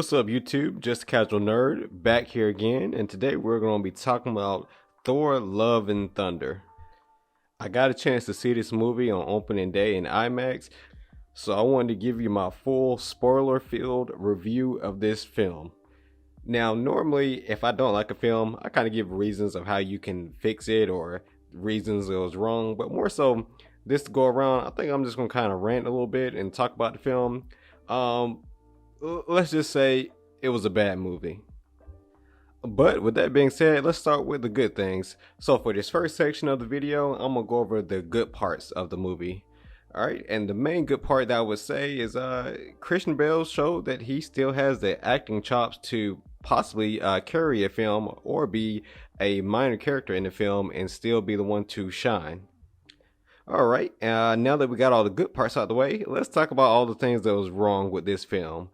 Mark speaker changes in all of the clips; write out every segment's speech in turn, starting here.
Speaker 1: What's up, YouTube? Just a Casual Nerd back here again, and today we're going to be talking about Thor: Love and Thunder. I got a chance to see this movie on opening day in IMAX, so I wanted to give you my full spoiler-filled review of this film. Now, normally, if I don't like a film, I kind of give reasons of how you can fix it or reasons it was wrong, but more so this go around, I think I'm just going to kind of rant a little bit and talk about the film. Let's just say it was a bad movie. But with that being said, let's start with the good things. So for this first section of the video, I'm gonna go over the good parts of the movie. Alright, and the main good part that I would say is Christian Bale showed that he still has the acting chops to possibly carry a film or be a minor character in the film and still be the one to shine. Alright, now that we got all the good parts out of the way, let's talk about all the things that was wrong with this film.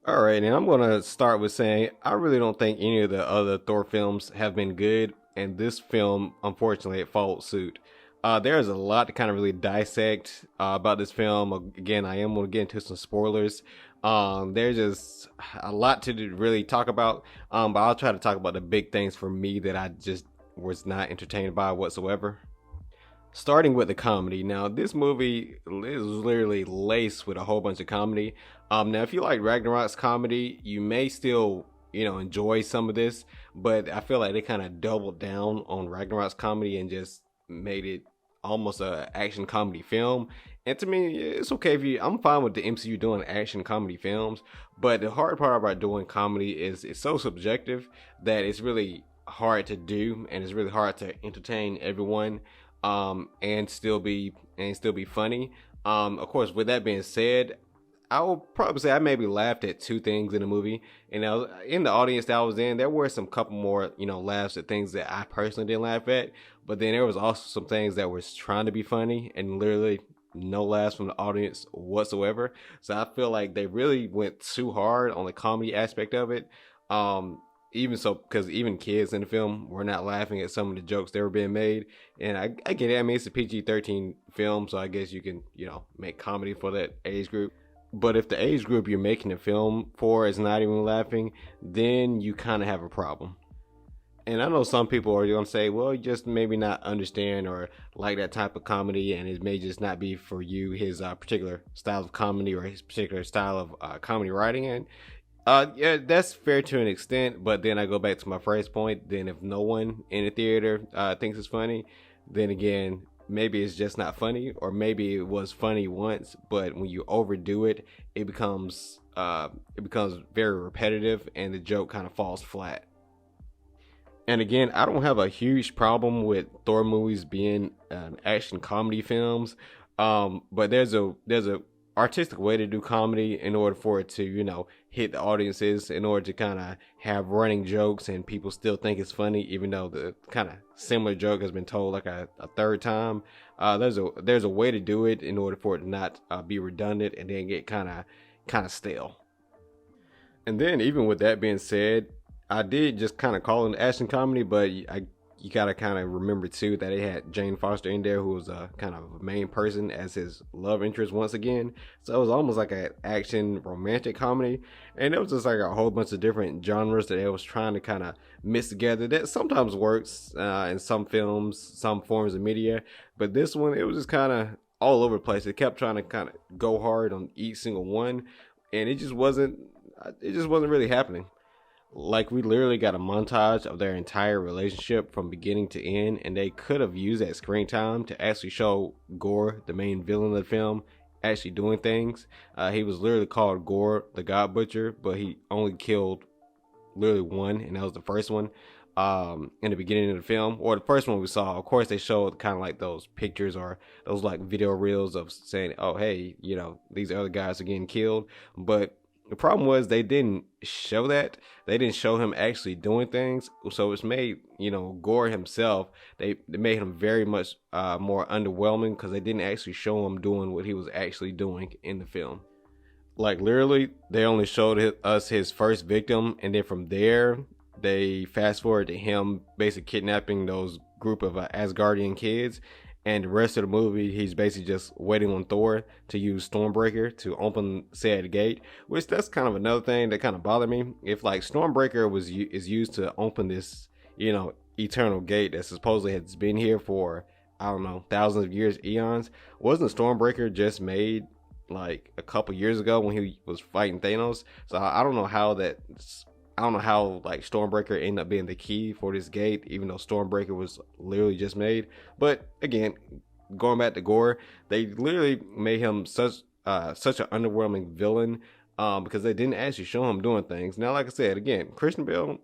Speaker 1: Alright, and I'm going to start with saying I really don't think any of the other Thor films have been good, and this film, unfortunately, it followed suit. There's a lot to kind of really dissect about this film. Again, I am going to get into some spoilers. There's just a lot to really talk about, but I'll try to talk about the big things for me that I just was not entertained by whatsoever. Starting with the comedy. Now, this movie is literally laced with a whole bunch of comedy. Now, if you like Ragnarok's comedy, you may still, enjoy some of this, but I feel like they kind of doubled down on Ragnarok's comedy and just made it almost a action comedy film. And to me, it's okay I'm fine with the MCU doing action comedy films, but the hard part about doing comedy is it's so subjective that it's really hard to do, and it's really hard to entertain everyone. And still be funny. Of course, with that being said, I will probably say I maybe laughed at two things in the movie, and in the audience that I was in, there were some couple more, laughs at things that I personally didn't laugh at, but then there was also some things that was trying to be funny and literally no laughs from the audience whatsoever. So I feel like they really went too hard on the comedy aspect of it. Even so, because even kids in the film were not laughing at some of the jokes that were being made. And I get it. I mean, it's a PG-13 film, so I guess you can, make comedy for that age group. But if the age group you're making a film for is not even laughing, then you kind of have a problem. And I know some people are going to say, well, you just maybe not understand or like that type of comedy, and it may just not be for you, his particular style of comedy or his particular style of comedy writing. And yeah, that's fair to an extent, but then I go back to my first point. Then if no one in the theater thinks it's funny, then again, maybe it's just not funny, or maybe it was funny once, but when you overdo it, it becomes very repetitive, and the joke kind of falls flat. And again, I don't have a huge problem with Thor movies being action comedy films, but there's a artistic way to do comedy in order for it to hit the audiences, in order to kind of have running jokes and people still think it's funny even though the kind of similar joke has been told like a third time. There's a way to do it in order for it to not be redundant and then get kind of stale. And then even with that being said, I did just kind of call it an action comedy, but you gotta kind of remember too that it had Jane Foster in there, who was a kind of a main person as his love interest once again. So it was almost like an action romantic comedy, and it was just like a whole bunch of different genres that it was trying to kind of mix together. That sometimes works in some films, some forms of media, but this one, it was just kind of all over the place. It kept trying to kind of go hard on each single one, and it just wasn't really happening. Like, we literally got a montage of their entire relationship from beginning to end, and they could have used that screen time to actually show Gore, the main villain of the film, actually doing things. He was literally called Gore the God Butcher, but he only killed literally one, and that was the first one in the beginning of the film, or the first one we saw. Of course, they showed kind of like those pictures or those like video reels of saying, oh, hey, these other guys are getting killed, but the problem was they didn't show that. They didn't show him actually doing things. So it's made, Gore himself, they made him very much more underwhelming because they didn't actually show him doing what he was actually doing in the film. Like, literally, they only showed us his first victim, and then from there, they fast forward to him basically kidnapping those group of Asgardian kids, And the rest of the movie, he's basically just waiting on Thor to use Stormbreaker to open said gate. Which that's kind of another thing that kind of bothered me. If like Stormbreaker is used to open this, eternal gate that supposedly has been here for, I don't know, thousands of years, eons. Wasn't Stormbreaker just made like a couple years ago when he was fighting Thanos? So I don't know how that. I don't know how like Stormbreaker ended up being the key for this gate, even though Stormbreaker was literally just made. But again, going back to Gore, they literally made him such an underwhelming villain, because they didn't actually show him doing things. Now, like I said, again, Christian Bale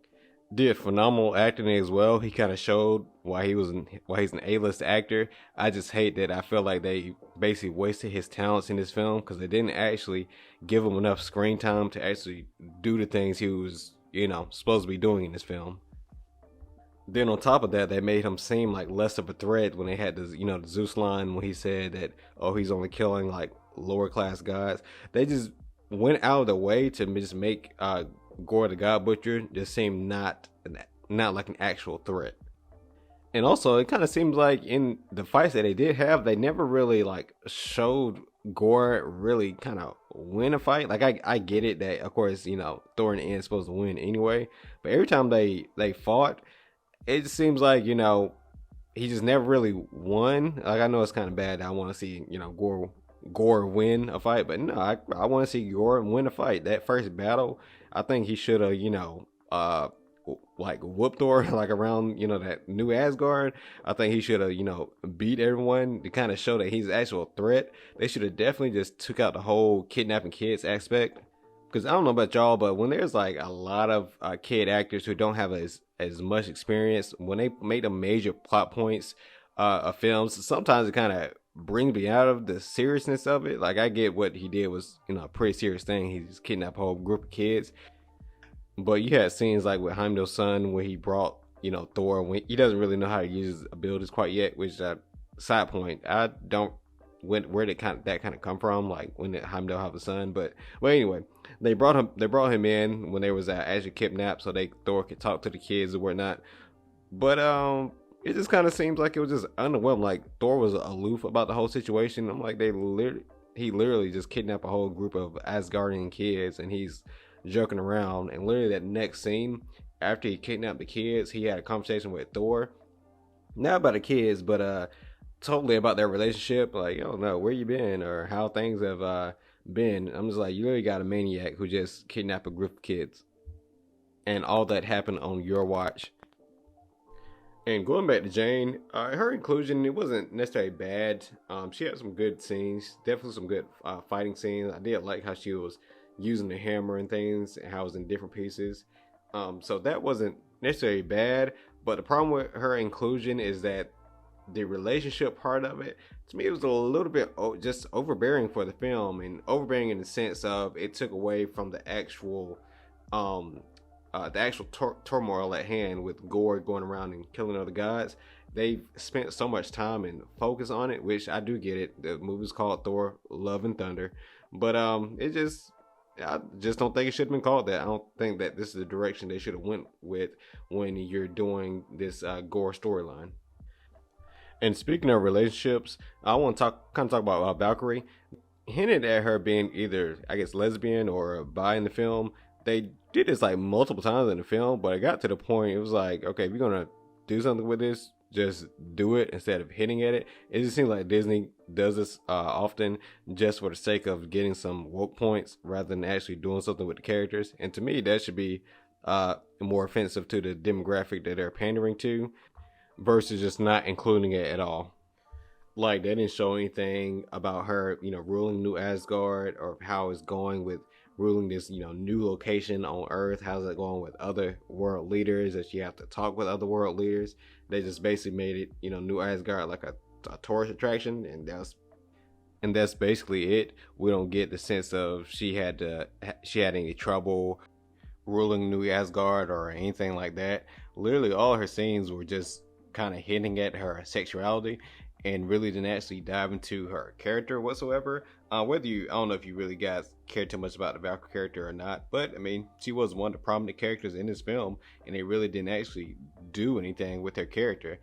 Speaker 1: did phenomenal acting as well. He kind of showed why he's an A-list actor. I just hate that I feel like they basically wasted his talents in this film because they didn't actually give him enough screen time to actually do the things he was, supposed to be doing in this film. Then on top of that, they made him seem like less of a threat when they had the Zeus line when he said that, oh, he's only killing like lower class guys. They just went out of the way to just make Gore the God Butcher just seemed not like an actual threat. And also, it kind of seems like in the fights that they did have, they never really like showed Gore really kind of win a fight. Like I get it that of course Thor in the end is supposed to win anyway, but every time they fought, it just seems like he just never really won. Like I know it's kind of bad. I want to see Gore win a fight, but no, I want to see Gore win a fight. That first battle, I think he should have like whooped Thor like around that new Asgard. I think he should have beat everyone to kind of show that he's an actual threat. They should have definitely just took out the whole kidnapping kids aspect, because I don't know about y'all, but when there's like a lot of kid actors who don't have as much experience, when they make the major plot points of films, sometimes it kind of brings me out of the seriousness of it. Like I get what he did was a pretty serious thing. He's kidnapped a whole group of kids. But you had scenes like with Heimdall's son where he brought, Thor when he doesn't really know how to use his abilities quite yet, which side point. I don't where did that kind of come from, like when did Heimdall have a son? But anyway, they brought him in when they was actually kidnapped so Thor could talk to the kids and whatnot. But it just kind of seems like it was just underwhelming. Like Thor was aloof about the whole situation. I'm like, he literally just kidnapped a whole group of Asgardian kids and he's joking around. And literally that next scene, after he kidnapped the kids, he had a conversation with Thor, not about the kids, but totally about their relationship. Like, yo, no, where you been or how things have been. I'm just like, you literally got a maniac who just kidnapped a group of kids, and all that happened on your watch. And going back to Jane, her inclusion, it wasn't necessarily bad. She had some good scenes, definitely some good fighting scenes. I did like how she was using the hammer and things, and how it was in different pieces. So that wasn't necessarily bad. But the problem with her inclusion is that the relationship part of it, to me, it was a little bit just overbearing for the film, and overbearing in the sense of it took away from the actual turmoil at hand with Gore going around and killing other gods. They've spent so much time and focus on it, which I do get it. The movie's called Thor: Love and Thunder, but I just don't think it should have been called that. I don't think that this is the direction they should have went with when you're doing this Gore storyline. And speaking of relationships, I want to talk about Valkyrie. Hinted at her being either, I guess, lesbian or bi in the film. They did this like multiple times in the film, but it got to the point it was like, okay, if you're gonna do something with this, just do it instead of hitting at it. It just seems like Disney does this often just for the sake of getting some woke points rather than actually doing something with the characters. And to me, that should be more offensive to the demographic that they're pandering to, versus just not including it at all. Like they didn't show anything about her, ruling New Asgard, or how it's going with ruling this, new location on Earth. How's it going with other world leaders? That she have to talk with other world leaders. They just basically made it, New Asgard like a tourist attraction, and that's basically it. We don't get the sense of she had any trouble ruling New Asgard or anything like that. Literally, all her scenes were just kind of hinting at her sexuality, and really didn't actually dive into her character whatsoever. I don't know if you really guys care too much about the Valkyrie character or not, but I mean, she was one of the prominent characters in this film, and they really didn't actually do anything with her character.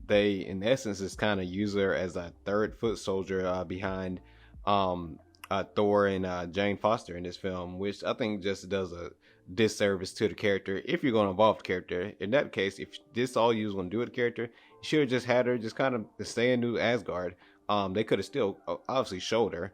Speaker 1: they in essence is kind of use her as a third foot soldier behind um Thor and Jane Foster in this film, which I think just does a disservice to the character. If you're going to involve the character, in that case, if this all you was going to do with the character, you should have just had her just kind of stay in New Asgard. They could have still obviously showed her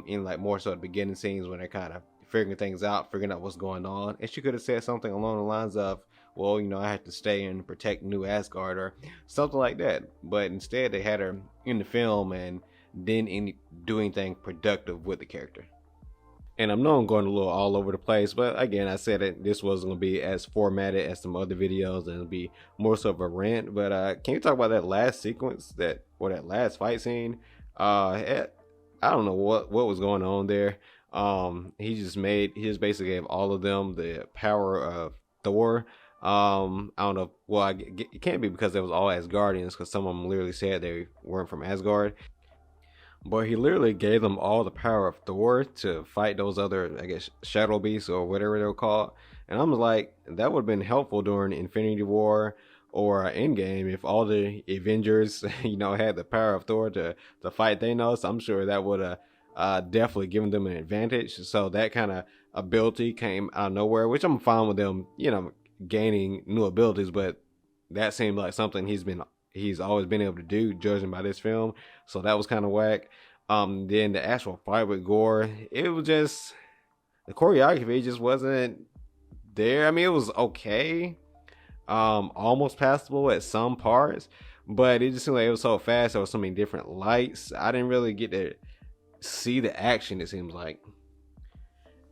Speaker 1: in like more so the beginning scenes when they're kind of figuring things out, figuring out what's going on, and she could have said something along the lines of, well, you know, I have to stay and protect New Asgard or something like that. But instead, they had her in the film and didn't do anything productive with the character. And I know I'm going a little all over the place, but again, I said it. This wasn't going to be as formatted as some other videos, and it'll be more so of a rant. But can you talk about that last sequence, that last fight scene? I don't know what was going on there. He just basically gave all of them the power of Thor. I don't know. Well, it can't be because they was all Asgardians, because some of them literally said they weren't from Asgard. But he literally gave them all the power of Thor to fight those other, I guess, shadow beasts or whatever they were called. And I'm like, that would have been helpful during Infinity War or Endgame if all the Avengers, you know, had the power of Thor to fight Thanos. I'm sure that would have definitely given them an advantage. So that kind of ability came out of nowhere, which I'm fine with them, you know, gaining new abilities. But that seemed like something he's always been able to do, judging by this film. So that was kind of whack. Then the actual fight with Gore, it was just, the choreography just wasn't there. I mean, it was okay, almost passable at some parts, but it just seemed like it was so fast. There was so many different lights. I didn't really get to see the action, it seems like.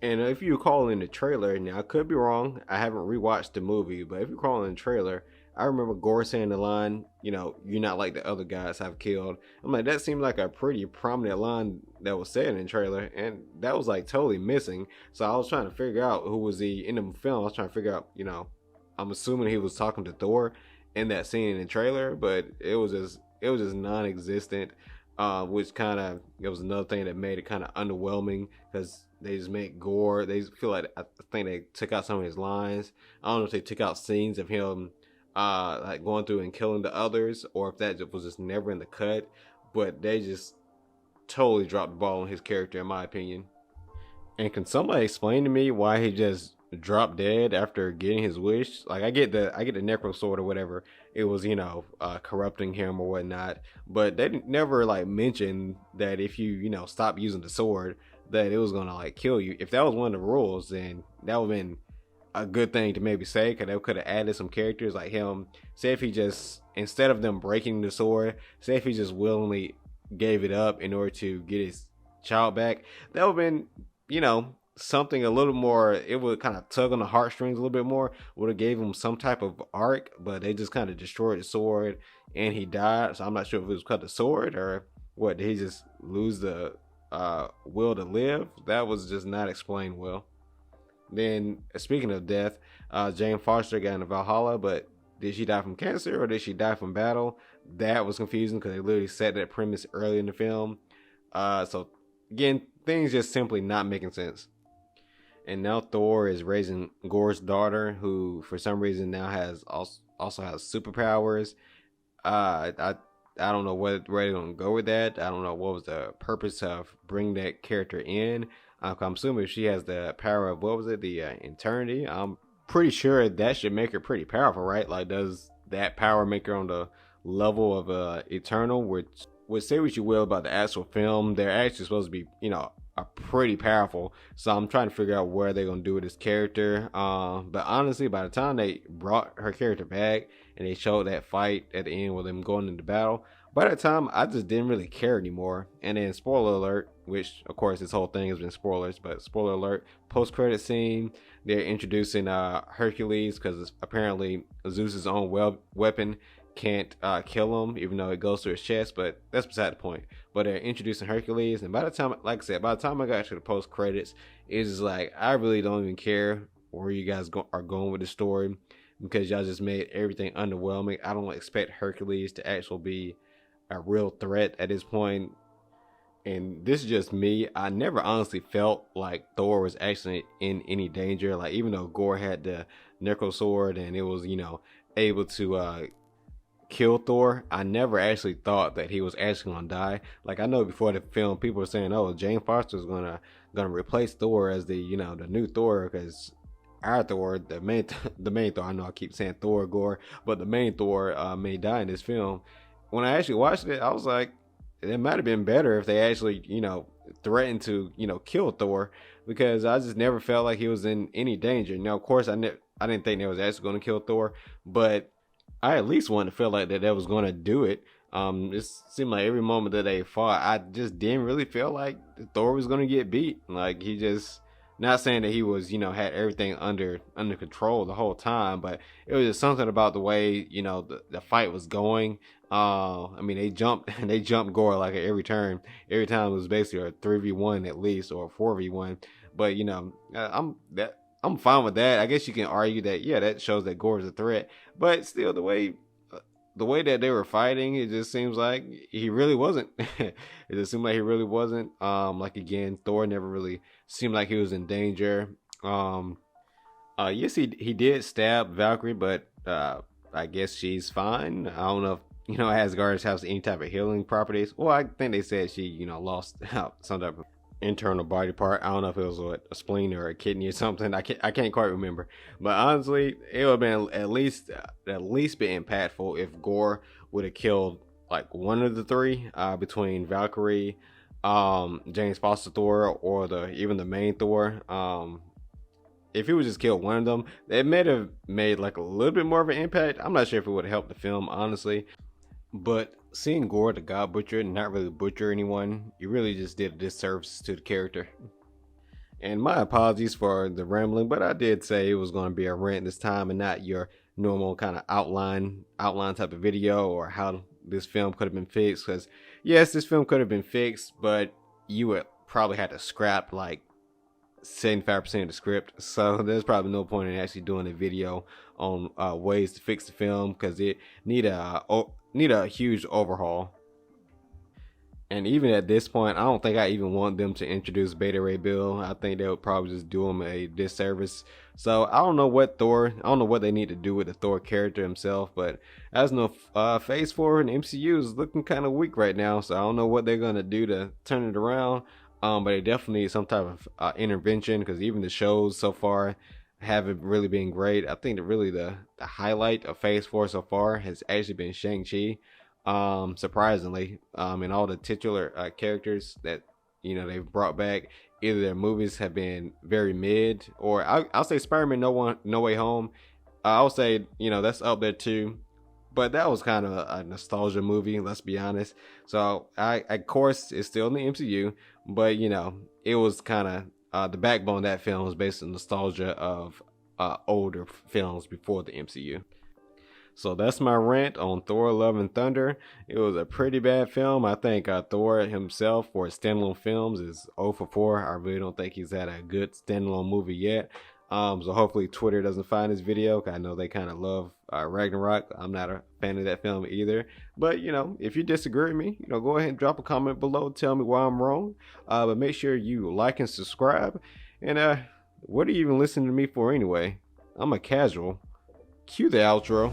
Speaker 1: And if you recall in the trailer, now I could be wrong, I haven't rewatched the movie, but if you recall in the trailer, I remember Gore saying the line, you know, you're not like the other guys I've killed. I'm like, that seemed like a pretty prominent line that was said in the trailer, and that was like totally missing. So I was trying to figure out who was he in the film. I was trying to figure out, you know, I'm assuming he was talking to Thor in that scene in the trailer, but it was just non-existent, which kind of, it was another thing that made it kind of underwhelming, because they just made Gore, they feel like, I think they took out some of his lines. I don't know if they took out scenes of him like going through and killing the others, or if that was just never in the cut, but they just totally dropped the ball on his character, in my opinion. And can somebody explain to me why he just dropped dead after getting his wish? Like, I get the necro sword or whatever, it was, you know, corrupting him or whatnot, but they never like mentioned that if you know, stop using the sword, that it was gonna like kill you. If that was one of the rules, then that would have been a good thing to maybe say, because they could have added some characters like him. Say if he just, instead of them breaking the sword, say if he just willingly gave it up in order to get his child back, that would have been, you know, something a little more, it would kind of tug on the heartstrings a little bit more, would have gave him some type of arc. But they just kind of destroyed the sword and he died. So I'm not sure if it was cut the sword or what, did he just lose the will to live? That was just not explained well. Then, speaking of death, Jane Foster got into Valhalla, but did she die from cancer or did she die from battle? That was confusing, because they literally set that premise early in the film. So again, things just simply not making sense. And now Thor is raising Gore's daughter, who for some reason now has also has superpowers. I don't know where they're gonna go with that. I don't know what was the purpose of bringing that character in. I'm assuming she has the power of, what was it, the eternity. I'm pretty sure that should make her pretty powerful, right? Like, does that power make her on the level of Eternal? Which say what you will about the actual film, they're actually supposed to be, you know, are pretty powerful. So I'm trying to figure out where they're gonna do with this character. But honestly, by the time they brought her character back and they showed that fight at the end with them going into battle, by that time I just didn't really care anymore. And then, spoiler alert, which of course this whole thing has been spoilers, but spoiler alert, post-credit scene, they're introducing Hercules, because apparently Zeus's own weapon can't kill him, even though it goes through his chest, but that's beside the point. But they're introducing Hercules, and by the time, like I said, by the time I got to the post credits, it's just like, I really don't even care where you guys are going with the story, because y'all just made everything underwhelming. I don't expect Hercules to actually be a real threat at this point. And this is just me. I never honestly felt like Thor was actually in any danger. Like, even though Gore had the necro sword and it was, you know, able to kill Thor, I never actually thought that he was actually gonna die. Like I know before the film, people were saying, "Oh, Jane Foster's gonna replace Thor as the the new Thor," because our Thor, the main Thor. I know I keep saying Thor Gore, but the main Thor may die in this film. When I actually watched it, I was like, it might have been better if they actually threatened to kill Thor, because I just never felt like he was in any danger. Now, of course, I didn't think they was actually going to kill Thor, but I at least wanted to feel like that was going to do it. It seemed like every moment that they fought, I just didn't really feel like Thor was going to get beat. Like he just, not saying that he was, had everything under control the whole time, but it was just something about the way, the fight was going. I mean, they jumped Gore like at every turn. Every time it was basically a 3v1 at least, or a 4v1. But I'm fine with that. I guess you can argue that, yeah, that shows that Gore is a threat. But still, the way that they were fighting, it just seems like he really wasn't. It just seemed like he really wasn't. Like again, Thor never really seemed like he was in danger. Yes, he did stab Valkyrie, but I guess she's fine. I don't know if Asgard has any type of healing properties. Well, I think they said she lost some type of internal body part. I don't know if it was a spleen or a kidney or something. I can't quite remember. But honestly, it would have been at least been impactful if Gore would have killed like one of the three, between Valkyrie, James Foster Thor, or even the main Thor. If he would just kill one of them, it may have made like a little bit more of an impact. I'm not sure if it would have helped the film, honestly. But seeing Gore the God Butcher not really butcher anyone, you really just did a disservice to the character. And my apologies for the rambling, but I did say it was going to be a rant this time and not your normal kind of outline type of video, or how this film could have been fixed. Because yes, this film could have been fixed, but you would probably have to scrap like 75% of the script, so there's probably no point in actually doing a video on ways to fix the film, because it need a huge overhaul. And even at this point, I don't think I even want them to introduce Beta Ray Bill. I think they would probably just do him a disservice. So I don't know what they need to do with the Thor character himself, but as no Phase 4 in MCU is looking kind of weak right now, so I don't know what they're gonna do to turn it around. But they definitely need some type of intervention, because even the shows so far haven't really been great. I think that really the highlight of Phase 4 so far has actually been Shang-Chi. Surprisingly, and all the titular characters that they've brought back, either their movies have been very mid, or I'll say Spider-Man No Way Home. I'll say that's up there too. But that was kind of a nostalgia movie, let's be honest. So of course, it's still in the MCU, but it was kind of the backbone of that film was based on nostalgia of older films before the MCU. So that's my rant on Thor: Love and Thunder. It was a pretty bad film. I think Thor himself, for standalone films, is 0 for 4. I really don't think he's had a good standalone movie yet. So hopefully Twitter doesn't find this video, 'cause I know they kind of love Ragnarok. I'm not a fan of that film either. But if you disagree with me, go ahead and drop a comment below. Tell me why I'm wrong. But make sure you like and subscribe. And what are you even listening to me for anyway? I'm a casual. Cue the outro.